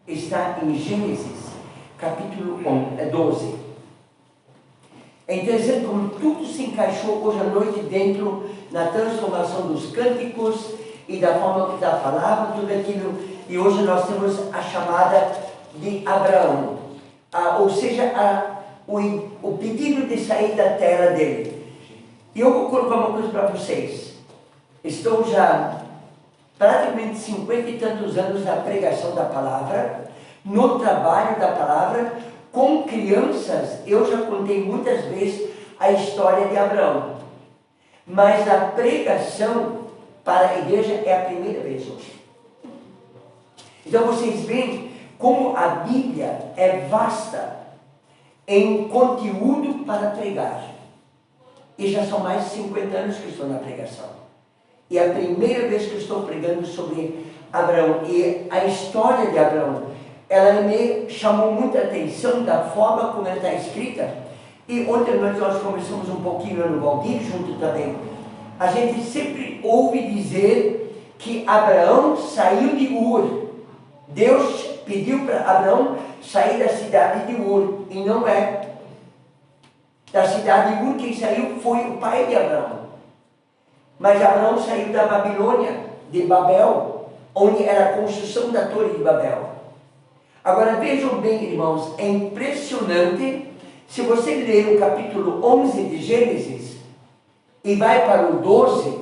está em Gênesis, capítulo 12. É interessante como tudo se encaixou hoje à noite dentro na transformação dos cânticos e da forma da palavra, tudo aquilo. E hoje nós temos a chamada de Abraão, ou seja, o pedido de sair da terra dele. E eu vou colocar uma coisa para vocês. Estou já praticamente 50 e tantos anos na pregação da palavra, no trabalho da palavra. Com crianças, eu já contei muitas vezes a história de Abraão. Mas a pregação para a igreja é a primeira vez hoje. Então vocês veem como a Bíblia é vasta em conteúdo para pregar. E já são mais de 50 anos que eu estou na pregação. E é a primeira vez que eu estou pregando sobre Abraão. E a história de Abraão, ela me chamou muita atenção da forma como ela está escrita. E ontem nós conversamos um pouquinho no Valdir junto também. A gente sempre ouve dizer que Abraão saiu de Ur. Deus pediu para Abraão sair da cidade de Ur. E não é. Da cidade de Ur, quem saiu foi o pai de Abraão. Mas Abraão saiu da Babilônia, de Babel, onde era a construção da Torre de Babel. Agora vejam bem, irmãos, é impressionante. Se você ler o capítulo 11 de Gênesis e vai para o 12,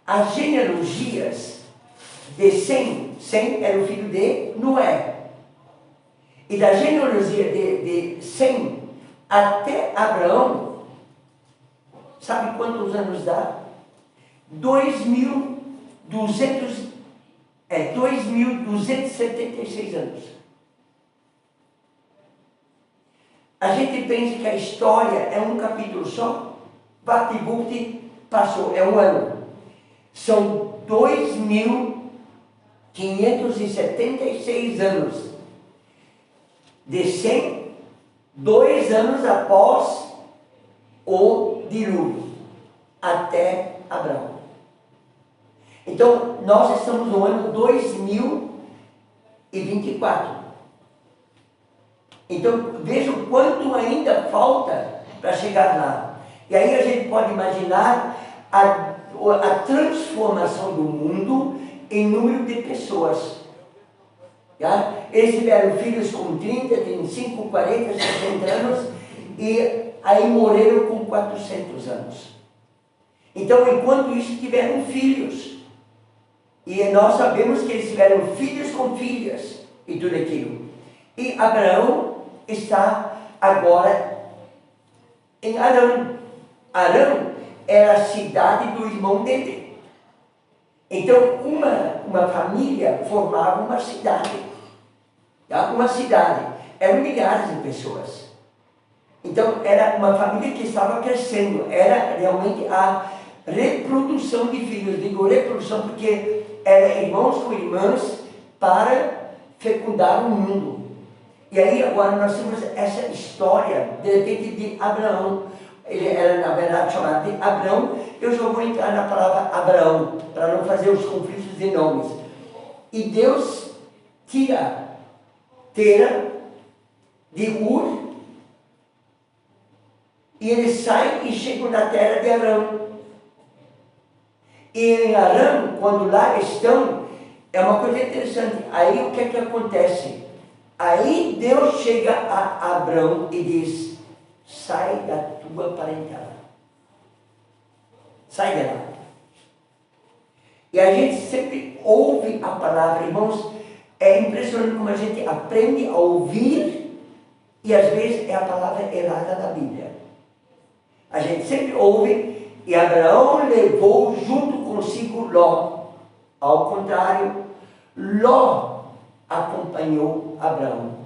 as genealogias de Sem era o filho de Noé. E da genealogia de Sem até Abraão, sabe quantos anos dá? 2.276 anos. A gente pensa que a história é um capítulo só, bate-bote, passou, é um ano. São 2.576 anos. De 100, 2 anos após o dilúvio, até Abraão. Então, nós estamos no ano 2024. Então, vejam quanto ainda falta para chegar lá. E aí a gente pode imaginar a transformação do mundo em número de pessoas. Já? Eles tiveram filhos com 30, 35, 40, 60 anos e aí morreram com 400 anos. Então, enquanto isso, tiveram filhos. E nós sabemos que eles tiveram filhos com filhas e tudo aquilo. E Abraão está agora em Harã. Harã era a cidade do irmão dele. Então, uma família formava uma cidade. Tá? Uma cidade. Eram milhares de pessoas. Então, era uma família que estava crescendo. Era realmente a reprodução de filhos. Digo reprodução porque eram irmãos com irmãs para fecundar o mundo. E aí agora nós temos essa história, de repente, de Abraão. Ele era, na verdade, chamado de Abrão. Eu já vou entrar na palavra Abraão, para não fazer os conflitos de nomes. E Deus tira Tera de Ur, e ele sai e chega na terra de Arã. E em Arã, quando lá estão, é uma coisa interessante. Aí o que é que acontece? Aí Deus chega a Abrão e diz: sai da tua parentela. Sai dela. E a gente sempre ouve a palavra, irmãos. É impressionante como a gente aprende a ouvir e às vezes é a palavra errada da Bíblia. A gente sempre ouve e Abraão levou junto consigo Ló. Ao contrário, Ló acompanhou Abraão.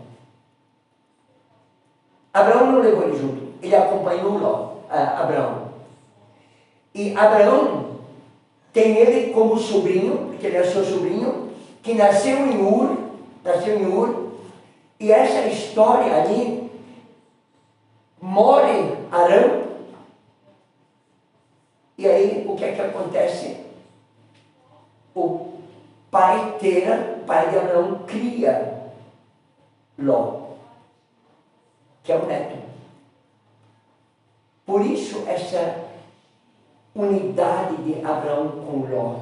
Abraão não levou ele junto, ele acompanhou Abraão. E Abraão tem ele como sobrinho, porque ele é seu sobrinho, que nasceu em Ur, e essa história ali, mora em Harã, e aí o que é que acontece? O pai Tera, pai de Abraão, cria Ló, que é o neto. Por isso, essa unidade de Abraão com Ló.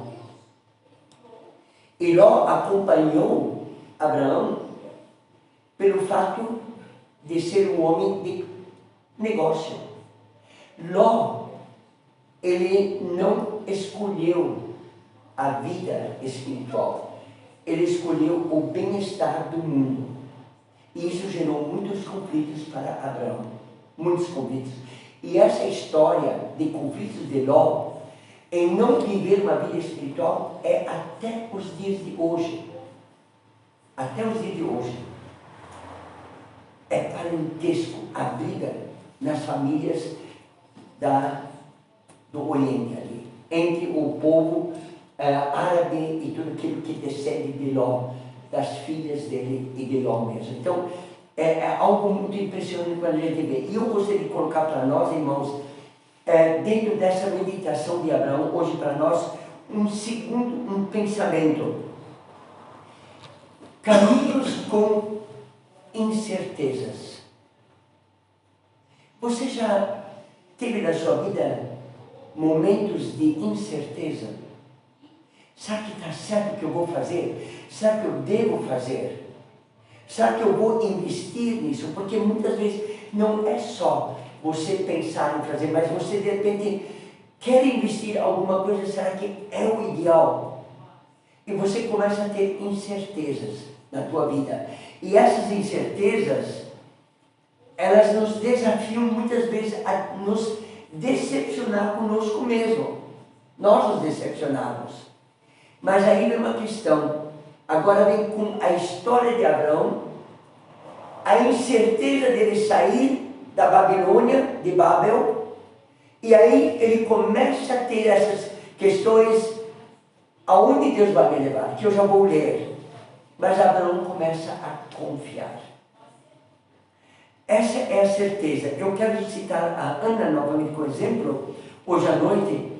E Ló acompanhou Abraão pelo fato de ser um homem de negócio. Ló, ele não escolheu a vida espiritual, ele escolheu o bem-estar do mundo. E isso gerou muitos conflitos para Abraão, muitos conflitos. E essa história de conflitos de Ló, em não viver uma vida espiritual, é até os dias de hoje. Até os dias de hoje. É parentesco a briga nas famílias do Oriente ali, entre o povo árabe e tudo aquilo que descende de Ló, das filhas dele e de Ló mesmo. Então, é algo muito impressionante quando a gente vê. E eu gostaria de colocar para nós, irmãos, dentro dessa meditação de Abraão, hoje para nós, um pensamento. Caminhos com incertezas. Você já teve na sua vida momentos de incerteza? Será que está certo o que eu vou fazer? Será que eu devo fazer? Será que eu vou investir nisso? Porque muitas vezes não é só você pensar em fazer, mas você de repente quer investir alguma coisa, será que é o ideal? E você começa a ter incertezas na tua vida. E essas incertezas, elas nos desafiam muitas vezes a nos decepcionar conosco mesmo. Nós nos decepcionamos. Mas aí vem uma questão. Agora vem com a história de Abraão, a incerteza dele sair da Babilônia, de Babel, e aí ele começa a ter essas questões, aonde Deus vai me levar, que eu já vou ler. Mas Abraão começa a confiar. Essa é a certeza. Eu quero citar a Ana novamente como exemplo, hoje à noite,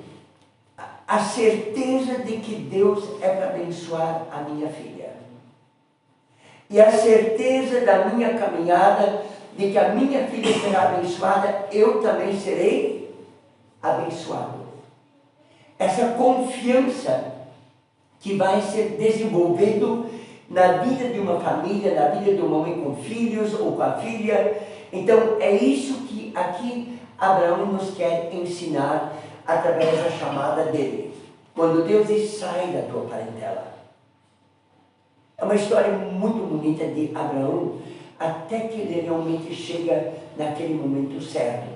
a certeza de que Deus é para abençoar a minha filha. E a certeza da minha caminhada, de que a minha filha será abençoada, eu também serei abençoado. Essa confiança que vai ser desenvolvendo na vida de uma família, na vida de um homem com filhos ou com a filha. Então é isso que aqui Abraão nos quer ensinar através da chamada dele. Quando Deus diz, sai da tua parentela. É uma história muito bonita de Abraão, até que ele realmente chega naquele momento certo.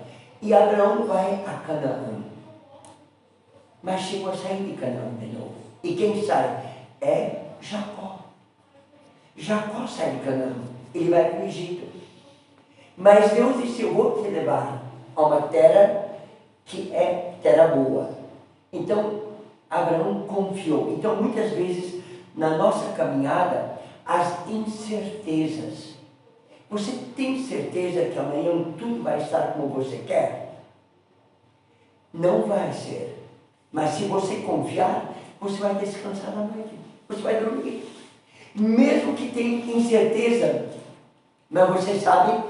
E Abraão vai a Canaã. Mas chegou a sair de Canaã de novo. E quem sai? É Jacó. Jacó sai de Canaã. Ele vai para o Egito. Mas Deus disse, eu vou te levar a uma terra que é terra boa. Então, Abraão confiou. Então, muitas vezes, na nossa caminhada, as incertezas. Você tem certeza que amanhã tudo vai estar como você quer? Não vai ser. Mas se você confiar, você vai descansar na noite. Você vai dormir. Mesmo que tenha incerteza, mas você sabe,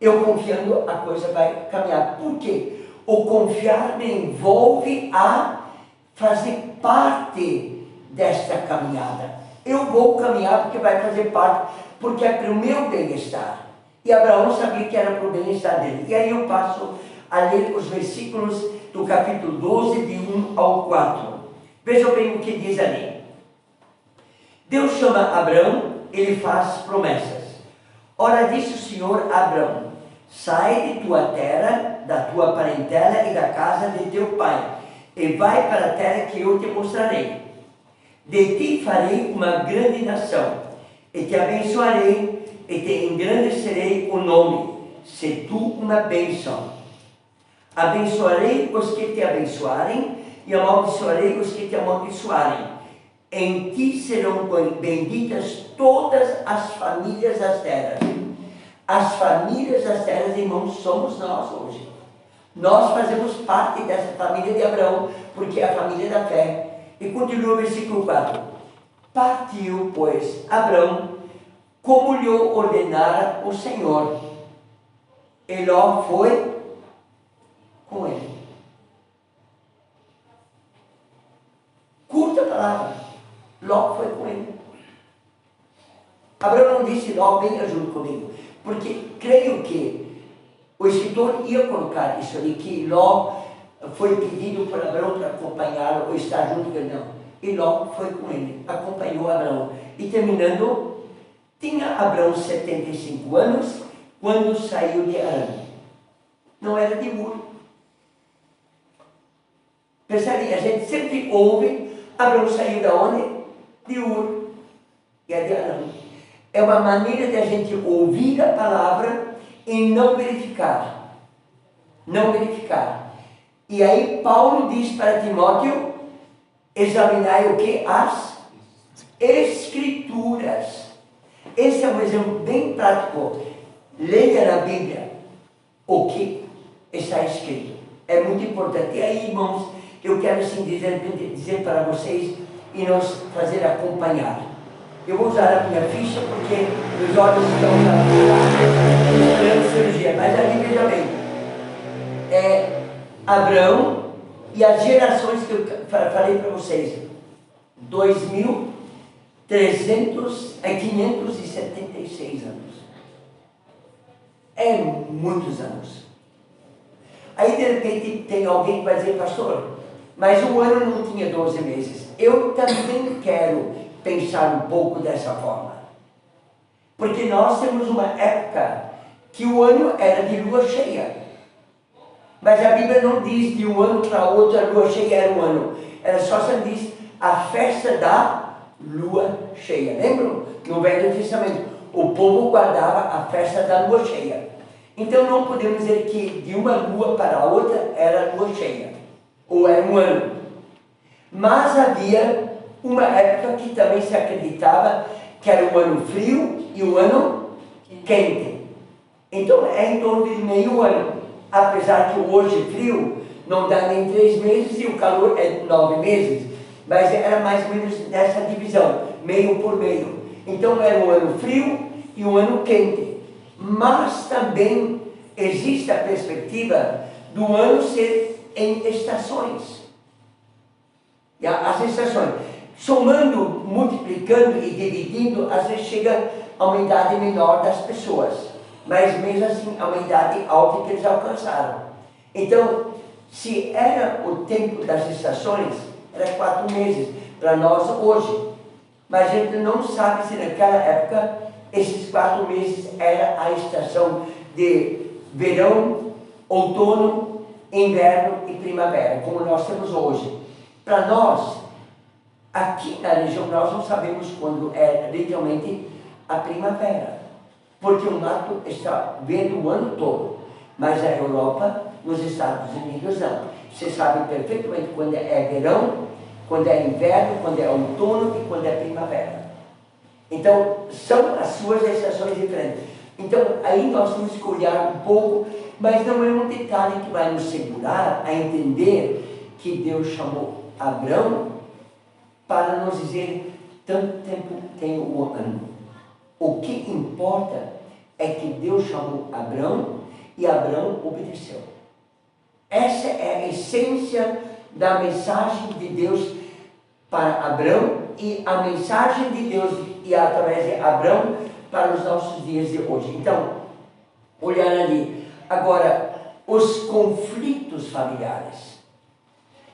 eu confiando, a coisa vai caminhar. Por quê? O confiar me envolve a fazer parte desta caminhada. Eu vou caminhar porque vai fazer parte, porque é para o meu bem-estar. E Abraão sabia que era para o bem-estar dele. E aí eu passo a ler os versículos do capítulo 12, de 1 ao 4. Vejam bem o que diz ali. Deus chama Abraão, ele faz promessas. Ora, disse o Senhor a Abraão, sai de tua terra, da tua parentela e da casa de teu pai, e vai para a terra que eu te mostrarei. De ti farei uma grande nação, e te abençoarei, e te engrandecerei o nome, se tu uma bênção. Abençoarei os que te abençoarem, e amaldiçoarei os que te amaldiçoarem. Em ti serão benditas todas as famílias das terras. As famílias das terras, irmãos, somos nós hoje. Nós fazemos parte dessa família de Abraão, porque é a família da fé. E continua o versículo 4. Partiu, pois, Abraão como lhe ordenara o Senhor. E Ló foi com ele. Curta a palavra. Ló foi com ele. Abraão não disse: Ló, venha junto comigo. Porque creio que o escritor ia colocar isso ali, que Ló foi pedido por Abraão para acompanhá-lo ou estar junto com ele. Não. E Ló foi com ele, acompanhou Abraão. E terminando, tinha Abraão 75 anos quando saiu de Arã. Não era de Ur. Percebe? A gente sempre ouve: Abraão saiu da onde? De Ur. E é de Arã. É uma maneira de a gente ouvir a palavra e não verificar. Não verificar. E aí Paulo diz para Timóteo: examinai o que? As Escrituras. Esse é um exemplo bem prático. Leia na Bíblia o que está escrito. É muito importante. E aí, irmãos, eu quero assim dizer para vocês e nos fazer acompanhar. Eu vou usar a minha ficha porque meus olhos estão esperando cirurgia. Mas ali, veja bem, Abraão e as gerações que eu falei para vocês, 576 anos. É muitos anos. Aí de repente tem alguém que vai dizer: pastor, mas o ano não tinha 12 meses. Eu também quero pensar um pouco dessa forma. Porque nós temos uma época que o ano era de lua cheia. Mas a Bíblia não diz de um ano para outro a lua cheia era um ano. Ela só diz a festa da lua cheia. Lembram? No Velho Testamento, o povo guardava a festa da lua cheia. Então não podemos dizer que de uma lua para a outra era lua cheia, ou era um ano. Mas havia uma época que também se acreditava que era um ano frio e um ano quente. Então é em torno de meio ano. Apesar que hoje frio não dá nem 3 meses e o calor é 9 meses. Mas era mais ou menos nessa divisão, meio por meio. Então era um ano frio e um ano quente. Mas também existe a perspectiva do ano ser em estações. E as estações, somando, multiplicando e dividindo, às vezes chega a uma idade menor das pessoas. Mas mesmo assim, a uma idade alta que eles alcançaram. Então, se era o tempo das estações, era 4 meses para nós hoje. Mas a gente não sabe se naquela época esses 4 meses era a estação de verão, outono, inverno e primavera, como nós temos hoje. Para nós, aqui na região, nós não sabemos quando é literalmente a primavera, porque o mato está verde o ano todo, mas a Europa, nos Estados Unidos, não. Você sabe perfeitamente quando é verão, quando é inverno, quando é outono e quando é primavera. Então, são as suas estações diferentes. Então, aí nós temos que olhar um pouco, mas não é um detalhe que vai nos segurar a entender que Deus chamou Abraão para nos dizer: tanto tempo tem o ano. O que importa é que Deus chamou Abraão e Abraão obedeceu. Essa é a essência da mensagem de Deus para Abraão e a mensagem de Deus e através de Abraão para os nossos dias de hoje. Então, olhar ali. Agora, os conflitos familiares.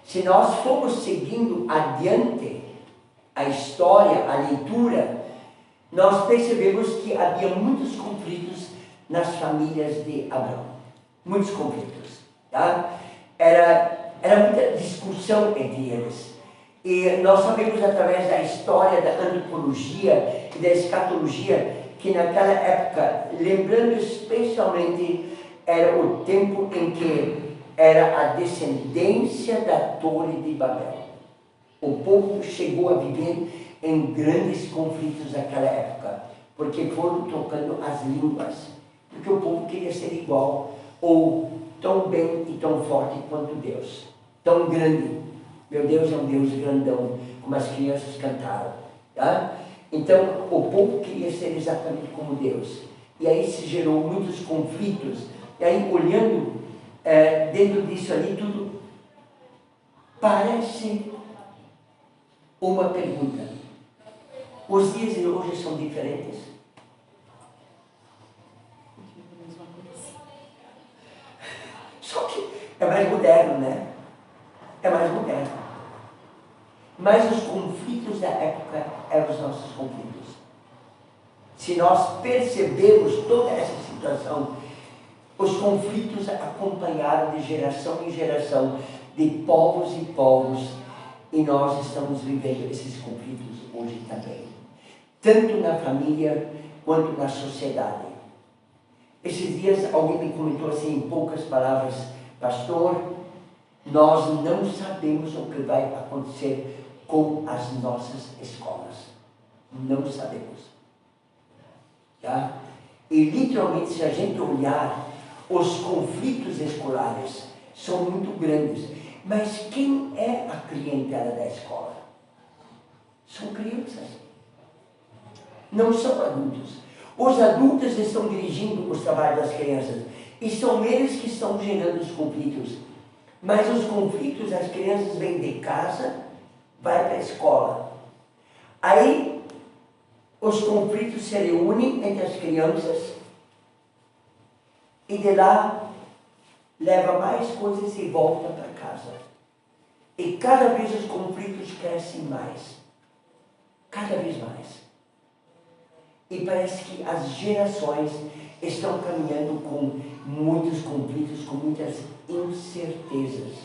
Se nós formos seguindo adiante a história, a leitura, nós percebemos que havia muitos conflitos nas famílias de Abraão. Muitos conflitos. Tá? Era muita discussão entre eles. E nós sabemos através da história da antropologia e da escatologia que naquela época, lembrando especialmente, era o tempo em que era a descendência da Torre de Babel. O povo chegou a viver em grandes conflitos naquela época, porque foram trocando as línguas, porque o povo queria ser igual, ou tão bem e tão forte quanto Deus, tão grande. Meu Deus é um Deus grandão, como as crianças cantaram. Tá? Então, o povo queria ser exatamente como Deus. E aí se gerou muitos conflitos. E aí, olhando dentro disso ali, tudo parece uma pergunta. Os dias de hoje são diferentes? Só que é mais moderno, né? É mais moderno. Mas os conflitos da época eram os nossos conflitos. Se nós percebermos toda essa situação, os conflitos acompanharam de geração em geração, de povos e povos, e nós estamos vivendo esses conflitos hoje também, tanto na família quanto na sociedade. Esses dias alguém me comentou assim, em poucas palavras: pastor, nós não sabemos o que vai acontecer com as nossas escolas. Não sabemos. Tá? E literalmente, se a gente olhar, os conflitos escolares são muito grandes. Mas quem é a clientela da escola? São crianças. Não são adultos. Os adultos estão dirigindo os trabalhos das crianças. E são eles que estão gerando os conflitos. Mas os conflitos, as crianças vêm de casa, vai para a escola. Aí, os conflitos se reúnem entre as crianças e de lá leva mais coisas e volta para casa. E cada vez os conflitos crescem mais. Cada vez mais. E parece que as gerações estão caminhando com muitos conflitos, com muitas incertezas.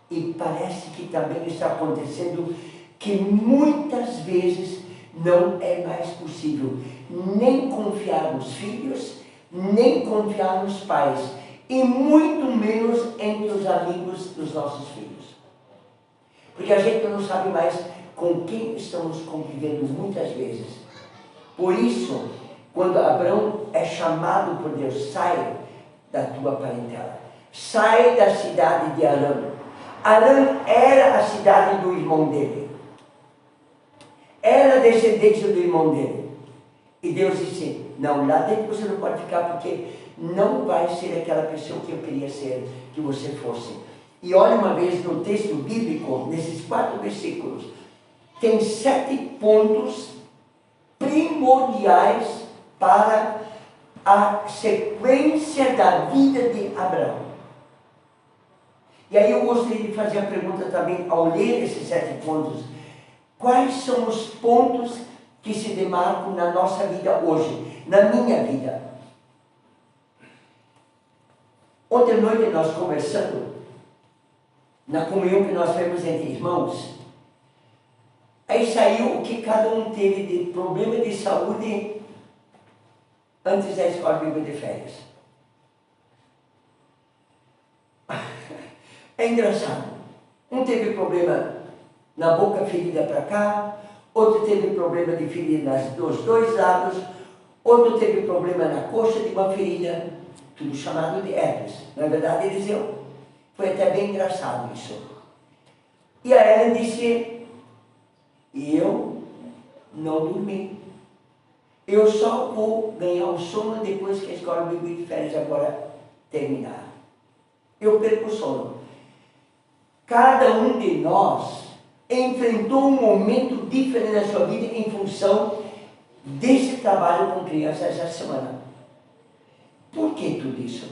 E parece que também está acontecendo que muitas vezes não é mais possível nem confiar nos filhos, nem confiar nos pais, e muito menos entre os amigos dos nossos filhos. Porque a gente não sabe mais com quem estamos convivendo muitas vezes. Por isso, quando Abraão é chamado por Deus, sai da tua parentela, sai da cidade de Arã. Arã era a cidade do irmão dele, era a descendência do irmão dele. E Deus disse: não, lá dentro você não pode ficar, porque não vai ser aquela pessoa que eu queria ser, que você fosse. E olha uma vez no texto bíblico, nesses 4 versículos, tem 7 pontos primordiais para a sequência da vida de Abraão. E aí eu gostaria de fazer a pergunta também, ao ler esses 7 pontos: quais são os pontos que se demarcam na nossa vida hoje, na minha vida? Ontem à noite nós conversando, na comunhão que nós tivemos entre irmãos, aí saiu o que cada um teve de problema de saúde antes da escola bíblica de férias. É engraçado. Um teve problema na boca, ferida para cá, outro teve problema de ferida dos 2 lados, outro teve problema na coxa de uma ferida, tudo chamado de herpes. Na verdade, Eliseu, foi até bem engraçado isso. E a Ellen disse: eu não dormi. Eu só vou ganhar o sono depois que a escola bíblica de férias agora terminar. Eu perco o sono. Cada um de nós enfrentou um momento diferente na sua vida em função desse trabalho com crianças essa semana. Por que tudo isso?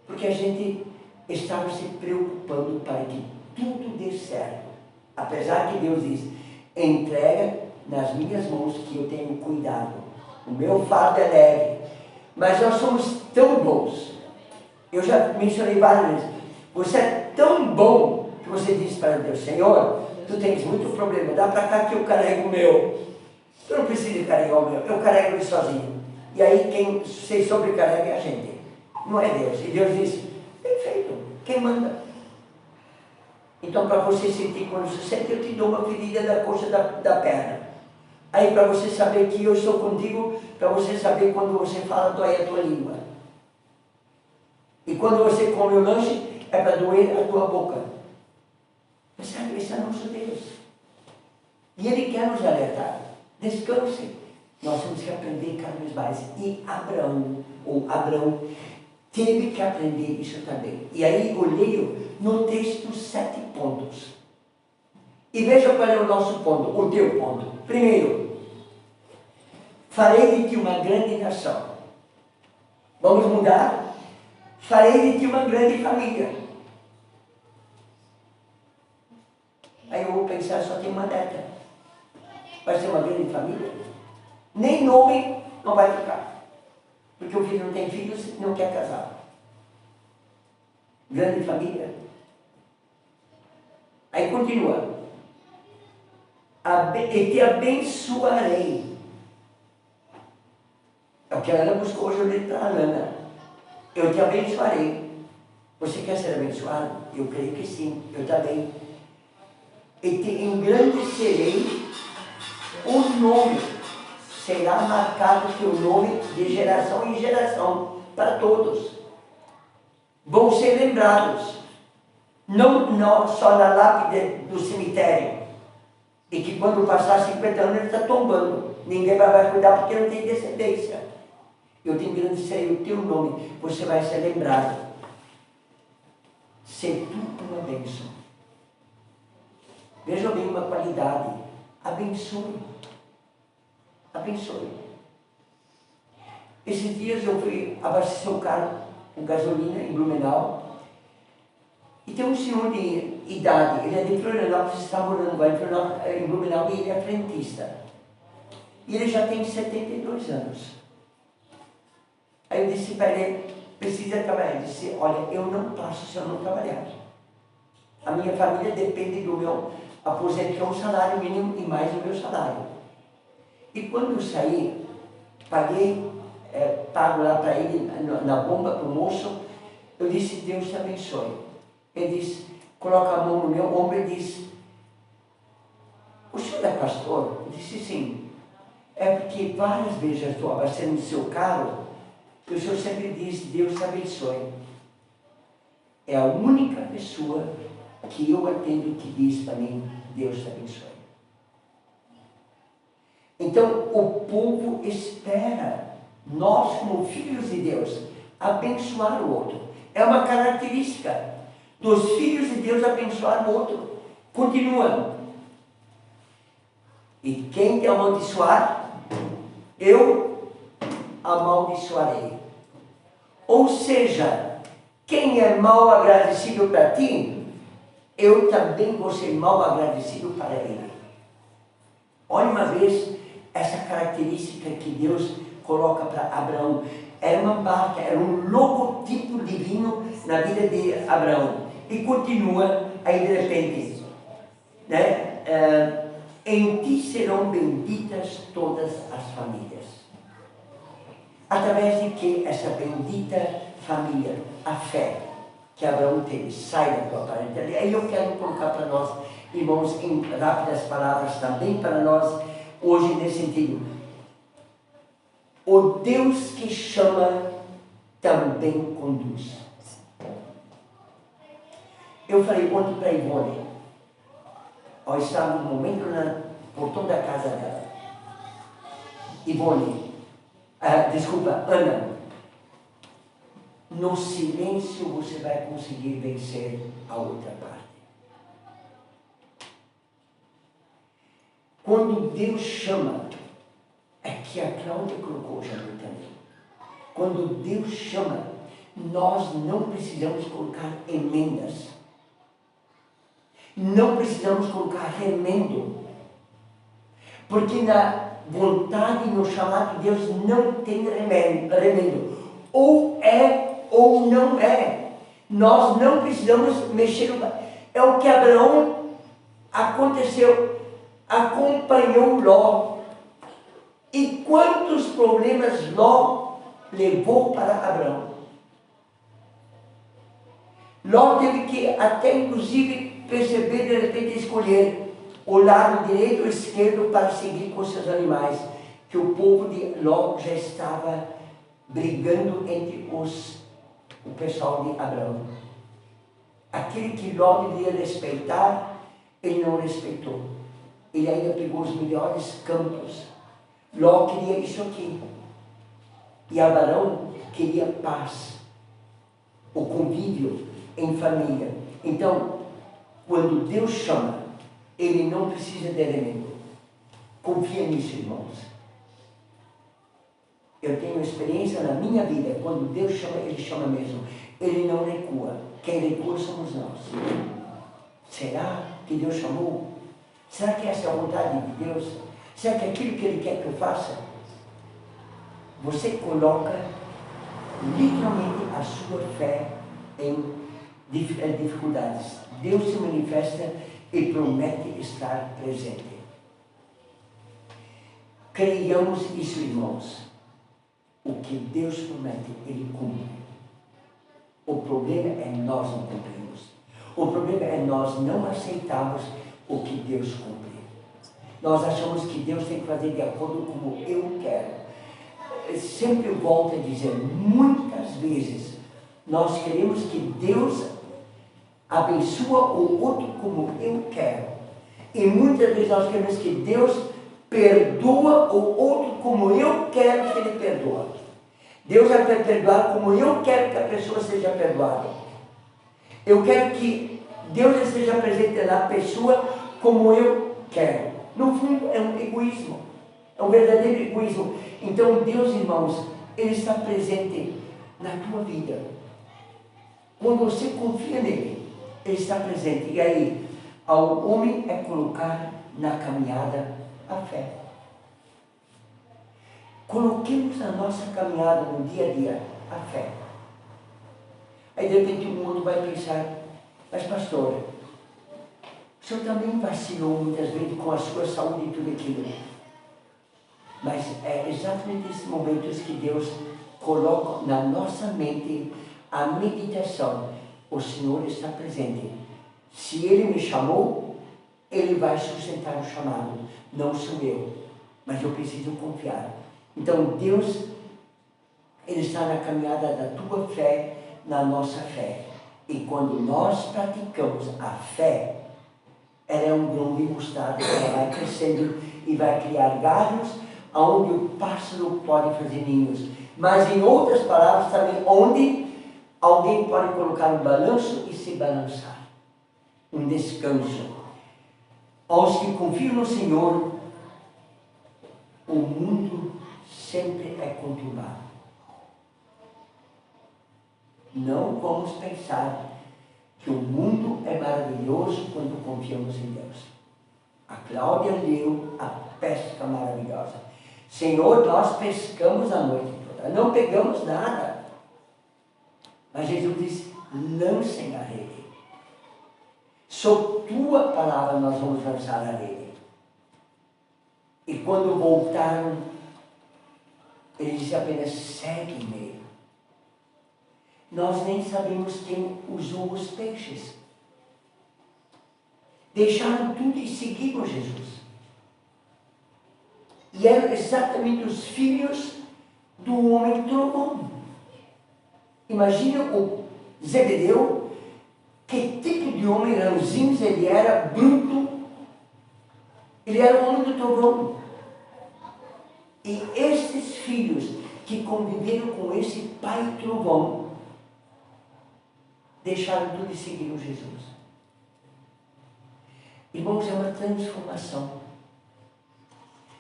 Porque a gente estava se preocupando para que tudo dê certo. Apesar que Deus diz: entrega nas minhas mãos que eu tenho cuidado. O meu fardo é leve. Mas nós somos tão bons. Eu já mencionei várias vezes. Você é tão bom que você diz para Deus: Senhor, tu tens muito problema, dá para cá que eu carrego o meu. Tu não precisa carregar o meu, eu carrego ele sozinho. E aí quem se sobrecarrega é a gente, não é Deus. E Deus diz: perfeito, quem manda? Então, para você sentir, quando você sente, eu te dou uma ferida da coxa da perna. Aí, para você saber que eu estou contigo, para você saber quando você fala, dói a tua língua. E quando você come o lanche, é para doer a tua boca. Mas sabe, esse é nosso Deus. E Ele quer nos alertar. Descanse. Nós temos que aprender cada vez mais. E Abraão, teve que aprender isso também. E aí eu leio no texto 7 pontos. E veja qual é o nosso ponto, o teu ponto. Primeiro, farei de ti uma grande nação. Vamos mudar? Farei de ti uma grande família. Aí eu vou pensar, só tem uma década. Vai ser uma grande família? Nem nome não vai ficar. Porque o filho não tem filhos e não quer casar. Grande família. Aí continua. E te abençoarei. É o que a Ana buscou hoje, eu li para a Ana. Eu te abençoarei. Você quer ser abençoado? Eu creio que sim, eu também. E te engrandecerei, o nome será marcado teu nome de geração em geração, para todos. Vão ser lembrados, não só na lápide do cemitério, e que quando passar 50 anos ele está tombando, ninguém vai cuidar porque não tem descendência. Eu te engrandecerei o teu nome, você vai ser lembrado. Ser tu uma bênção. Veja bem uma qualidade. Abençoe. Abençoe. Esses dias eu fui abastecer o carro com gasolina em Blumenau. E tem um senhor de idade, ele é de Florianópolis, está morando agora em Blumenau, e ele é frentista. E ele já tem 72 anos. Aí eu disse para ele, precisa trabalhar. Ele disse, olha, eu não passo se eu não trabalhar. A minha família depende do meu aposento, que é um salário mínimo, e mais o meu salário. E quando eu saí, pago lá para ele, na bomba, para o moço, eu disse, Deus te abençoe. Ele disse, coloca a mão no meu ombro e disse, o senhor é pastor? Eu disse, sim. É porque várias vezes eu estou abastecendo o seu carro, e o senhor sempre diz, Deus te abençoe. É a única pessoa que eu atendo que diz para mim, Deus te abençoe. Então, o povo espera, nós como filhos de Deus, abençoar o outro. É uma característica dos filhos de Deus abençoar o outro. Continua. E quem te amaldiçoar, eu amaldiçoarei. Ou seja, quem é mal agradecido para ti, eu também vou ser mal agradecido para ele. Olha uma vez essa característica que Deus coloca para Abraão. Era uma marca, era um logotipo divino na vida de Abraão. E continua, aí de repente, né? Em ti serão benditas todas as famílias. Através de que essa bendita família, a fé que Abraão teve, sai da tua parentela. Aí eu quero colocar para nós, irmãos, em rápidas palavras também para nós, hoje nesse sentido. O Deus que chama também conduz. Eu falei ontem para Ivone, ao estar no momento no portão da casa dela, Ivone, Ana, no silêncio você vai conseguir vencer a outra parte. Quando Deus chama, é que a Cláudia colocou já no também. Quando Deus chama, nós não precisamos colocar emendas. Não precisamos colocar remendo. Porque na vontade e no chamado de Deus não tem remendo. Ou é ou não é. Nós não precisamos mexer. É o que Abraão aconteceu. Acompanhou Ló. E quantos problemas Ló levou para Abraão? Ló teve que até inclusive perceber, de repente escolher o lado direito ou esquerdo para seguir com seus animais, que o povo de Ló já estava brigando entre o pessoal de Abraão. Aquele que Ló devia respeitar, ele não respeitou. ele ainda pegou os melhores campos. Ló queria isso aqui. E Abraão queria paz, o convívio em família. Então, quando Deus chama, Ele não precisa de elemento. Confia nisso, irmãos. Eu tenho experiência na minha vida, quando Deus chama, Ele chama mesmo. Ele não recua. Quem recua somos nós. Será que Deus chamou? Será que essa é a vontade de Deus? Será que é aquilo que Ele quer que eu faça? Você coloca literalmente a sua fé em dificuldades. Deus se manifesta e promete estar presente. Creiamos isso, irmãos. O que Deus promete, Ele cumpre. O problema é nós não cumprimos. O problema é nós não aceitarmos o que Deus cumpre. Nós achamos que Deus tem que fazer de acordo com como eu quero. Eu sempre volto a dizer, muitas vezes, nós queremos que Deus abençoa o outro como eu quero. E muitas vezes nós queremos que Deus perdoa o outro como eu quero que Ele perdoa. Deus vai perdoar como eu quero que a pessoa seja perdoada. Eu quero que Deus esteja presente na pessoa como eu quero. No fundo é um egoísmo. É um verdadeiro egoísmo. Então Deus, irmãos, Ele está presente na tua vida. Quando você confia nele, Ele está presente. E aí, ao homem é colocar na caminhada a fé. Coloquemos na nossa caminhada, no dia a dia, a fé. Aí de repente um outro vai pensar, mas pastor, o senhor também vacilou muitas vezes com a sua saúde e tudo aquilo. Mas é exatamente nesses momentos que Deus coloca na nossa mente a meditação. O Senhor está presente. Se Ele me chamou, Ele vai sustentar o chamado. Não sou eu, mas eu preciso confiar. Então Deus, Ele está na caminhada da tua fé, na nossa fé. E quando nós praticamos a fé, ela é um grão de mostarda, ela vai crescendo e vai criar galhos onde o pássaro pode fazer ninhos. Mas em outras palavras também, onde alguém pode colocar um balanço e se balançar. Um descanso. Aos que confiam no Senhor, o mundo sempre é conturbado. Não vamos pensar que o mundo é maravilhoso quando confiamos em Deus. A Cláudia leu a pesca maravilhosa. Senhor, nós pescamos a noite toda, não pegamos nada. Mas Jesus disse, lancem a rede. Sob tua palavra nós vamos lançar a rede. E quando voltaram, ele disse apenas, segue-me. Nós nem sabemos quem usou os peixes. Deixaram tudo e seguiram Jesus. E eram exatamente os filhos do homem trovão. Imagina o Zebedeu, que tipo de homem ranzinhos ele era, bruto. Ele era o homem do trovão. E estes filhos que conviveram com esse pai trovão, deixaram tudo e seguiram Jesus. Irmãos, é uma transformação.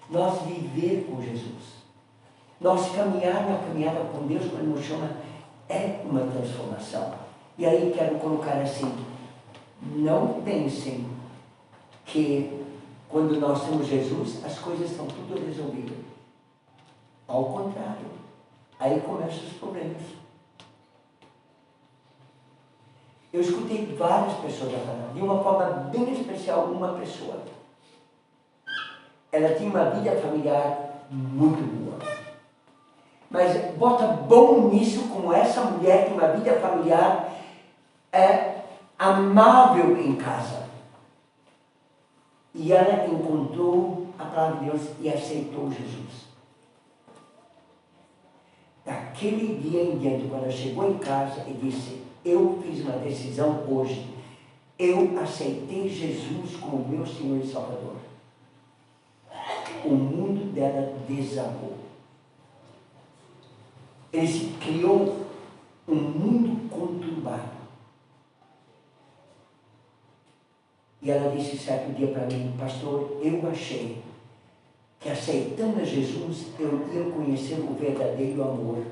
Nós viver com Jesus. Nós caminhar na caminhada com Deus, quando Ele nos chama, é uma transformação. E aí quero colocar assim, não pensem que quando nós temos Jesus, as coisas estão tudo resolvidas. Ao contrário, aí começam os problemas. Eu escutei várias pessoas falar, de uma forma bem especial, uma pessoa. Ela tinha uma vida familiar muito boa. Mas bota bom nisso, como essa mulher tem uma vida familiar amável em casa. E ela encontrou a palavra de Deus e aceitou Jesus. Daquele dia em diante, quando ela chegou em casa e disse, eu fiz uma decisão hoje, eu aceitei Jesus como meu Senhor e Salvador. dela desabou. Ele se criou um mundo conturbado. E ela disse certo dia para mim: pastor, eu achei que aceitando a Jesus eu ia conhecer o verdadeiro amor.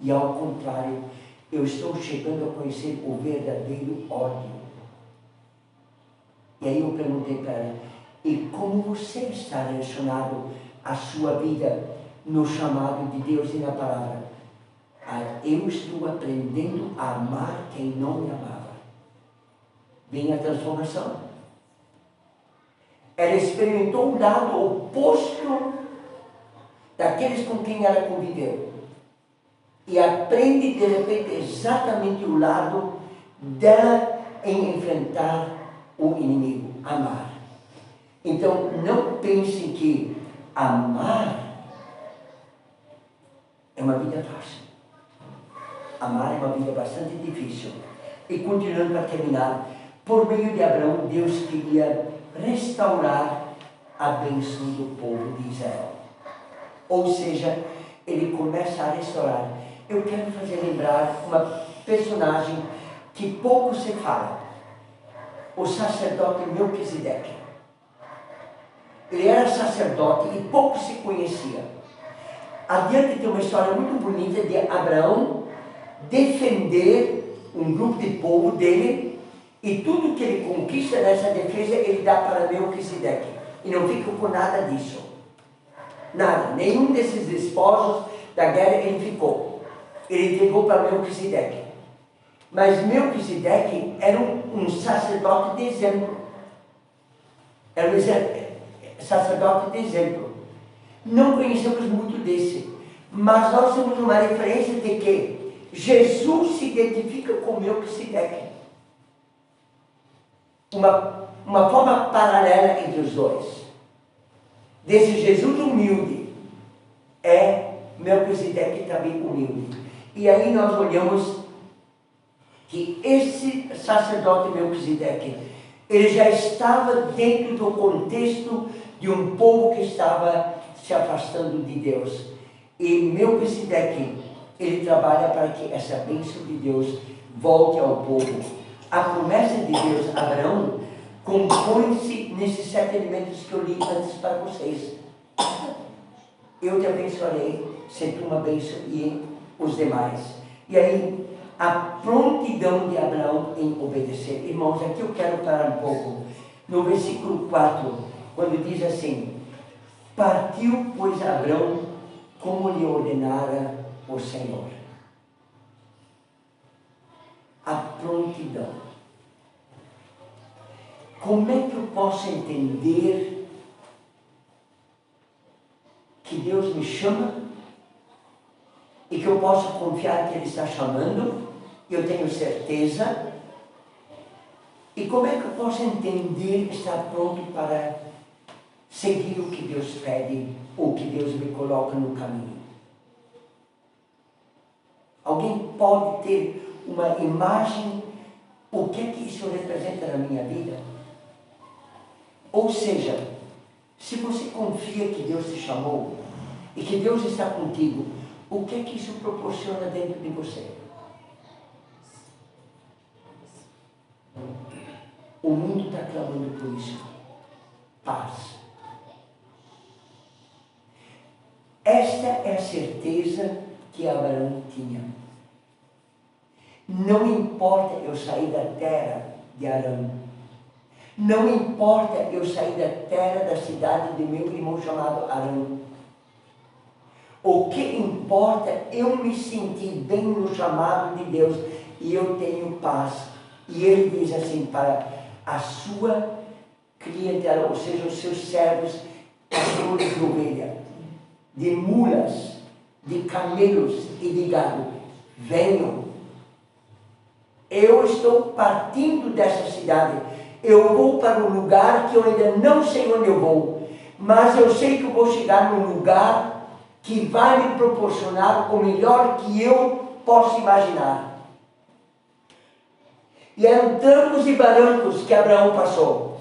E ao contrário, eu estou chegando a conhecer o verdadeiro ódio. E aí eu perguntei para ela: e como você está relacionado à sua vida no chamado de Deus e na palavra? Eu estou aprendendo a amar quem não me amava. Vem a transformação. Ela experimentou o lado oposto daqueles com quem ela conviveu. E aprende de repente exatamente o lado dela em enfrentar o inimigo, amar. Então não pensem que amar é uma vida fácil. Amar é uma vida bastante difícil. E continuando para terminar, por meio de Abraão, Deus queria restaurar a bênção do povo de Israel. Ou seja, ele começa a restaurar. Eu quero fazer lembrar uma personagem que pouco se fala. O sacerdote Melquisedeque. Ele era sacerdote e pouco se conhecia. Adiante tem uma história muito bonita de Abraão defender um grupo de povo dele, e tudo que ele conquista nessa defesa ele dá para Melquisedeque, e não fica com nada disso, nada, nenhum desses esposos da guerra ele ficou, ele entregou para Melquisedeque. Mas Melquisedeque era um sacerdote de exemplo, era um sacerdote de exemplo. Não conhecemos muito desse, mas nós temos uma referência de que Jesus se identifica com Melquisedeque. Uma forma paralela entre os dois. Desse Jesus humilde, é Melquisedeque também humilde. E aí nós olhamos que esse sacerdote Melquisedeque, ele já estava dentro do contexto de um povo que estava se afastando de Deus. E Melquisedeque, ele trabalha para que essa bênção de Deus volte ao povo. A promessa de Deus a Abraão compõe-se nesses 7 elementos que eu li antes para vocês. Eu te abençoarei, se tu uma bênção e os demais. E aí, a prontidão de Abraão em obedecer. Irmãos, aqui eu quero parar um pouco. No versículo 4, quando diz assim: partiu, pois, Abraão, como lhe ordenara o Senhor. A prontidão. Como é que eu posso entender que Deus me chama e que eu posso confiar que Ele está chamando? Eu tenho certeza. E como é que eu posso entender estar pronto para seguir o que Deus pede ou que Deus me coloca no caminho? Alguém pode ter uma imagem, o que é que isso representa na minha vida? Ou seja, se você confia que Deus te chamou e que Deus está contigo, o que é que isso proporciona dentro de você? O mundo está clamando por isso. Paz. Esta é a certeza que Abraão tinha. Não importa eu sair da terra de Arã. Não importa eu sair da terra da cidade de meu irmão chamado Arã. O que importa é eu me sentir bem no chamado de Deus e eu tenho paz. E ele diz assim para a sua clientela, ou seja, os seus servos, pastores de ovelha, de mulas, de camelos e de gado, venham. Eu estou partindo dessa cidade. Eu vou para um lugar que eu ainda não sei onde eu vou, mas eu sei que eu vou chegar num lugar que vai me proporcionar o melhor que eu posso imaginar. E eram trancos e barrancos que Abraão passou.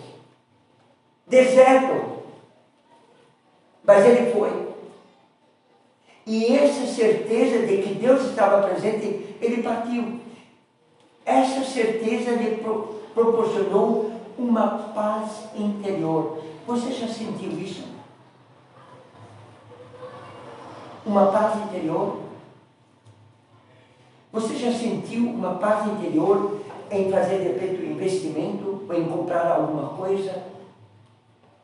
Deserto. Mas ele foi. E essa certeza de que Deus estava presente, ele partiu. Essa certeza lhe proporcionou uma paz interior. Você já sentiu isso? Uma paz interior? Você já sentiu uma paz interior em fazer de repente um investimento, ou em comprar alguma coisa,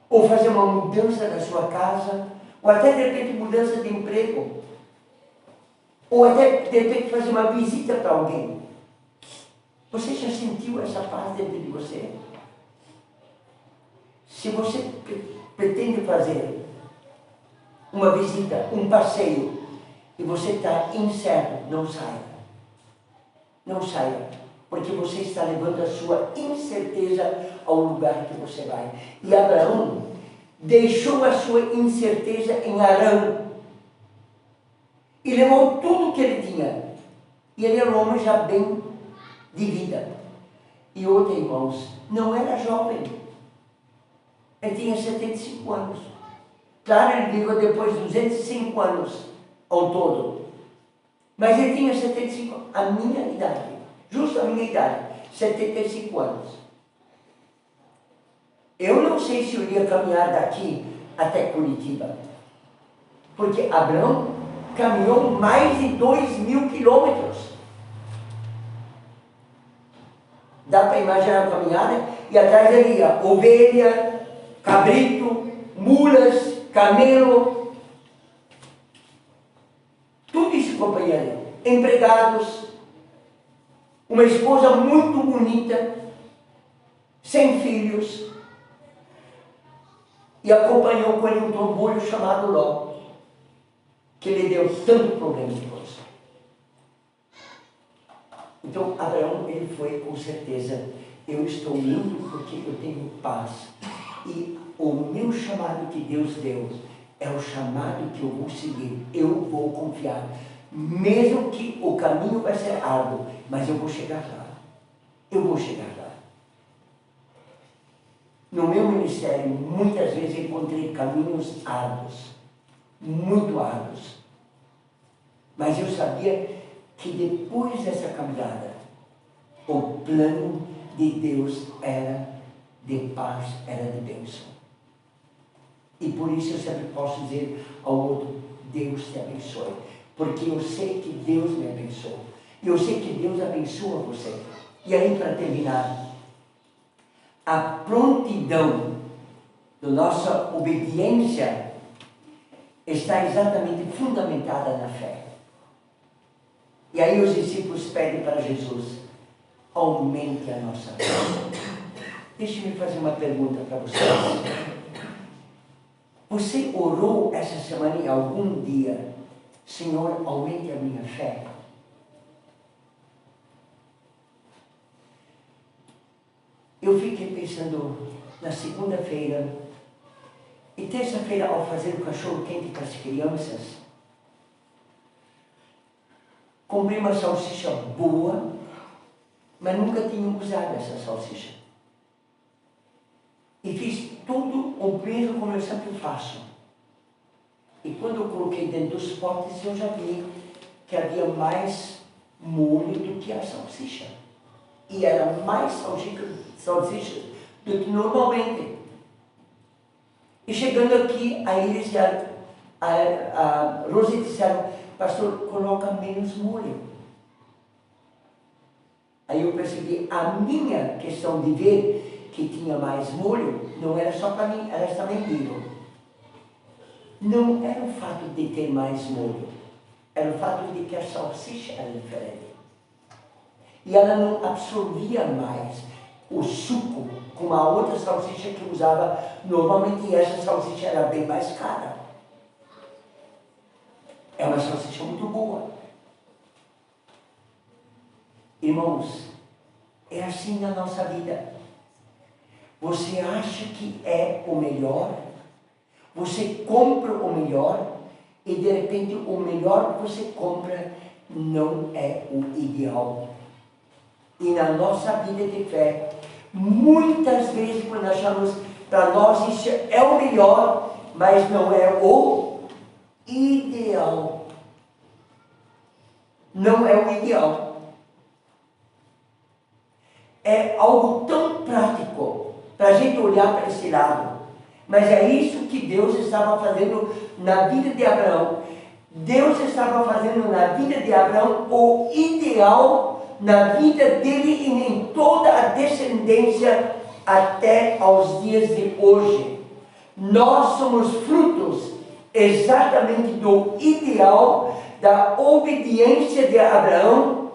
ou fazer uma mudança na sua casa, ou até de repente mudança de emprego, ou até de repente fazer uma visita para alguém? Você já sentiu essa paz dentro de você? Se você pretende fazer uma visita, um passeio, e você está incerto, não saia. Não saia, porque você está levando a sua incerteza ao lugar que você vai. E Abraão deixou a sua incerteza em Harã e levou tudo o que ele tinha. E ele era um homem já bem de vida. E outro, irmãos, não era jovem. Ele tinha 75 anos. Claro, ele viveu depois de 205 anos ao todo. Mas ele tinha 75 anos, a minha idade, justo a minha idade, 75 anos. Eu não sei se eu iria caminhar daqui até Curitiba, porque Abraão caminhou mais de 2.000 quilômetros. Dá para imaginar a caminhada? E atrás ele ia ovelha, cabrito, mulas, camelo, tudo isso companheiro, empregados, uma esposa muito bonita, sem filhos, e acompanhou com ele um trambolho chamado Ló, que lhe deu tanto problema depois. Então Abraão, ele foi com certeza, eu estou indo porque eu tenho paz, e o meu chamado que Deus deu é o chamado que eu vou seguir, eu vou confiar, mesmo que o caminho vai ser árduo, mas eu vou chegar lá, eu vou chegar lá. No meu ministério, muitas vezes encontrei caminhos árduos, muito árduos, mas eu sabia que depois dessa caminhada, o plano de Deus era de paz, era de bênção. E por isso eu sempre posso dizer ao outro, Deus te abençoe. Porque eu sei que Deus me abençoa. E eu sei que Deus abençoa você. E aí, para terminar, a prontidão da nossa obediência está exatamente fundamentada na fé. E aí os discípulos pedem para Jesus, aumente a nossa fé. Deixe-me fazer uma pergunta para vocês. Você orou essa semana em algum dia, Senhor, aumente a minha fé? Eu fiquei pensando na segunda-feira e terça-feira, ao fazer o cachorro-quente para as crianças, comprei uma salsicha boa, mas nunca tinha usado essa salsicha. E fiz tudo o mesmo como eu sempre faço. E quando eu coloquei dentro dos potes, eu já vi que havia mais molho do que a salsicha. E era mais salsicha do que normalmente. E chegando aqui, a Iris e a Rose disseram, pastor, coloca menos molho. Aí eu percebi a minha questão de ver que tinha mais molho, não era só para mim, elas também viram. Não era o fato de ter mais molho, era o fato de que a salsicha era diferente. E ela não absorvia mais o suco como a outra salsicha que usava normalmente, e essa salsicha era bem mais cara. É uma salsicha muito boa. Irmãos, é assim na nossa vida. Você acha que é o melhor, você compra o melhor, e de repente o melhor que você compra não é o ideal. E na nossa vida de fé, muitas vezes quando achamos para nós isso é o melhor, mas não é o ideal. Não é o ideal. É algo tão prático para a gente olhar para esse lado. Mas é isso que Deus estava fazendo na vida de Abraão. Deus estava fazendo na vida de Abraão o ideal na vida dele e em toda a descendência até aos dias de hoje. Nós somos frutos exatamente do ideal da obediência de Abraão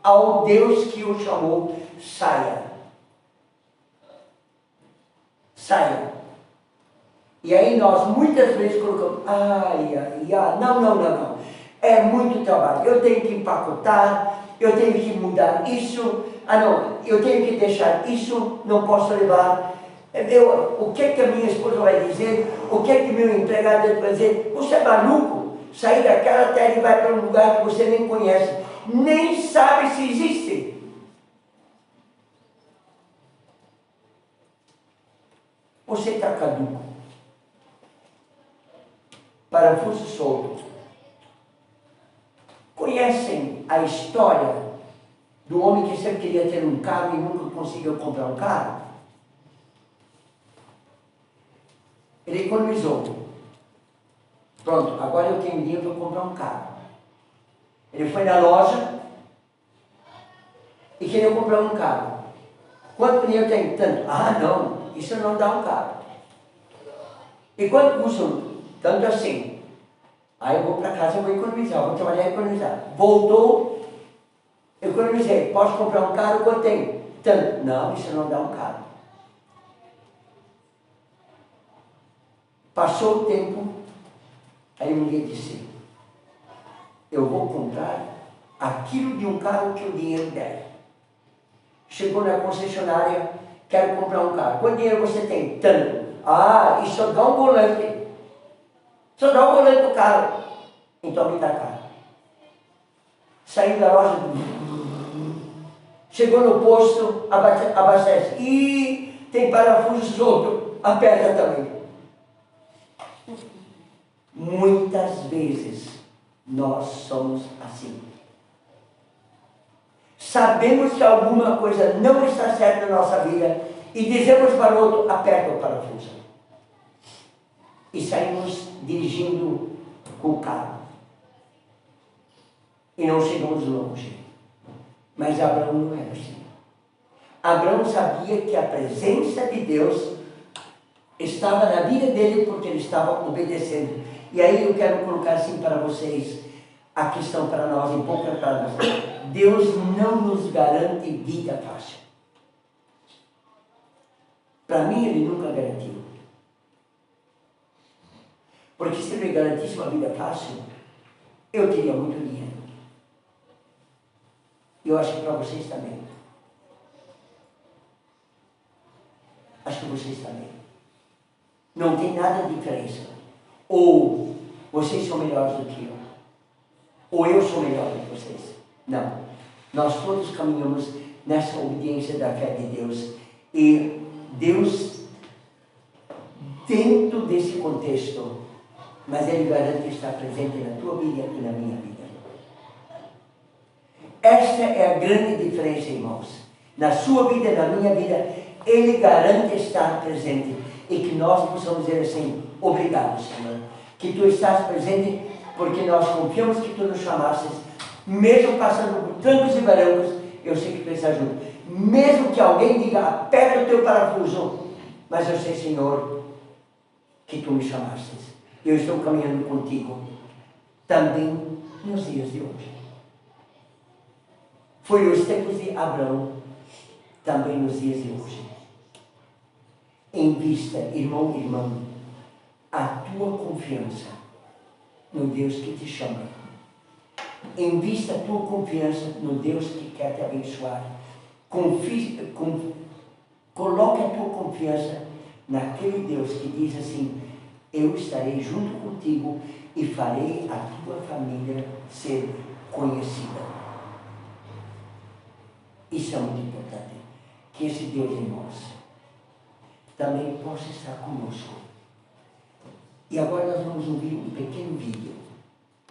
ao Deus que o chamou: saia. Saia. E aí nós muitas vezes colocamos, não. É muito trabalho. Eu tenho que empacotar, eu tenho que mudar isso, eu tenho que deixar isso, não posso levar. O que é que a minha esposa vai dizer? O que é que meu empregado vai dizer? Você é maluco? Sair daquela terra e vai para um lugar que você nem conhece, nem sabe se existe. Você está caduco. Parafuso solto. Conhecem a história do homem que sempre queria ter um carro e nunca conseguiu comprar um carro? Ele economizou. Pronto, agora eu tenho dinheiro para comprar um carro. Ele foi na loja e queria comprar um carro. Quanto dinheiro tem? Tanto. Não, isso não dá um carro. E quanto custa? Tanto assim. Aí eu vou para casa, eu vou economizar, vou trabalhar e economizar. Voltou, economizei. Posso comprar um carro? Quanto tem? Tanto. Não, isso não dá um carro. Passou o tempo, aí um dia disse: eu vou comprar aquilo de um carro que o dinheiro der. Chegou na concessionária, quero comprar um carro. Quanto dinheiro você tem? Tanto. E só dá um volante. Só dá um volante do carro. Então me dá carro. Saiu da loja, chegou no posto, abastece. E tem parafuso solto, aperta também. Muitas vezes nós somos assim. Sabemos que alguma coisa não está certa na nossa vida e dizemos para o outro: aperta o parafuso. E saímos dirigindo com o carro. E não chegamos longe. Mas Abraão não era assim. Abraão sabia que a presença de Deus estava na vida dele porque ele estava obedecendo. E aí eu quero colocar assim para vocês a questão para nós, em poucas palavras. Deus não nos garante vida fácil. Para mim, Ele nunca garantiu. Porque se Ele garantisse uma vida fácil, eu teria muito dinheiro. E eu acho que para vocês também. Acho que vocês também. Não tem nada de diferença. Ou vocês são melhores do que eu. Ou eu sou melhor do que vocês. Não. Nós todos caminhamos nessa obediência da fé de Deus. E Deus, dentro desse contexto, mas Ele garante estar presente na tua vida e na minha vida. Esta é a grande diferença, irmãos. Na sua vida e na minha vida, Ele garante estar presente. E que nós possamos dizer assim: obrigado, Senhor, que Tu estás presente, porque nós confiamos que Tu nos chamasses, mesmo passando por trancos e barrancos, eu sei que Tu estás junto. Mesmo que alguém diga: aperta o teu parafuso, mas eu sei, Senhor, que Tu me chamastes. Eu estou caminhando contigo, também nos dias de hoje. Foi os tempos de Abraão, também nos dias de hoje. Invista, irmão e irmã, a tua confiança no Deus que te chama. Invista a tua confiança no Deus que quer te abençoar. Coloque a tua confiança naquele Deus que diz assim: eu estarei junto contigo e farei a tua família ser conhecida. Isso é muito importante. Que esse Deus, irmãos, também possa estar conosco E agora nós vamos ouvir um pequeno vídeo.